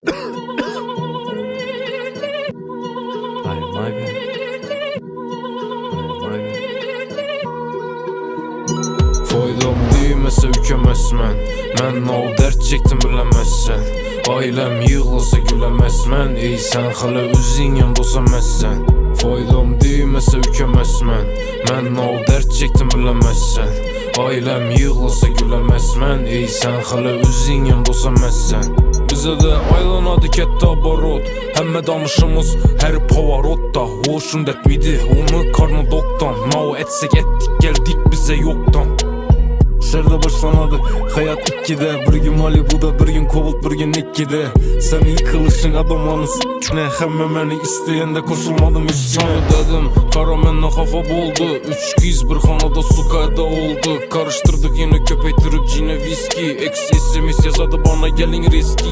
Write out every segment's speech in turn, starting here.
Foydam değmese ükemezmen. Mən o dert çektim bilemezsen. Ailem yığılsa gülemezmen. Ey sen hala özün yanımda olsamazsen. Foydam değmese ükemezmen. Mən o dert çektim bilemezsen. Ailem yığılsa gülemezmen. Ey sen hala özün yanımda olsamazsen. Bize de aylanadı ketdi abarot. Həmmə danışımız her pavarotda. Hoşun etmidi onu karnı doktan. Mao etsek ettik geldik bize yoktan. Şerde başlanadı hayat ikkide. Bir gün Malibu'da bir gün Kovult bir gün ikkide. Sen yıkılışın adamlarını s**ne. Hemme beni isteyende koşulmadım üstüne. Dedim kara menle kafa boldu. Üç kız bir hanada su kayda oldu. Karıştırdık yine köpeytirip cine viski. Ex SMS yazadı bana gelin riski.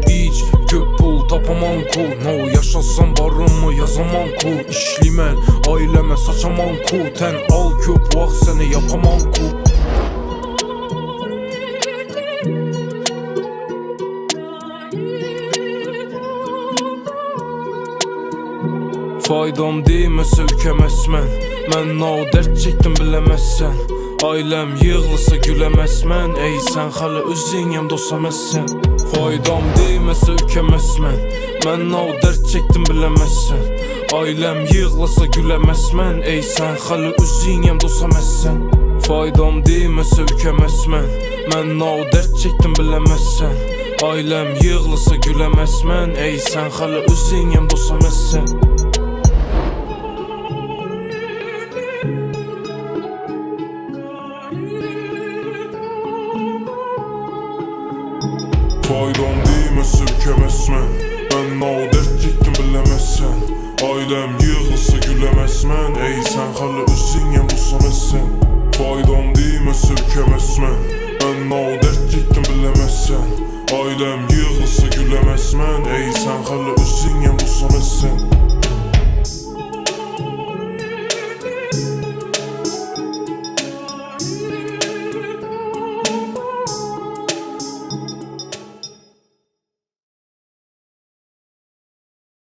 Hiç köp pul tapamam ku. No yaşasam barımı yazamam ku. İşlimen aileme saçamam ku. Ten al köp vak seni yapamam ku. Faydam değmese ükemezmen. Mən o dert çektim bilemezsen. Ailem yığılsa gülemezmen. Ey sen hala özün yanımda olsamazsen. Faydam değmese ükemezmen. Mən o dert çektim bilemezsen. Ailem yığılsa gülemezmen. Ey sen hala özün yanımda olsamazsen. Faydam değmese ükemezmen. Mən o dert çektim bilemezsen. Ailem yığılsa gülemezmen. Ey sen hala özün yanımda olsamazsen. Faydam değmese ükemezmen. Ben o dert çektim bilemezsen. Ailem yığılsa gülemezmen. Ey sen hala özün yanımda olsamazsen. Faydam değmese ükemezmen. Ben o dert çektim bilemezsen. Ailem yığılsa gülemezmen. Ey sen hala özün yanımda olsamazsen.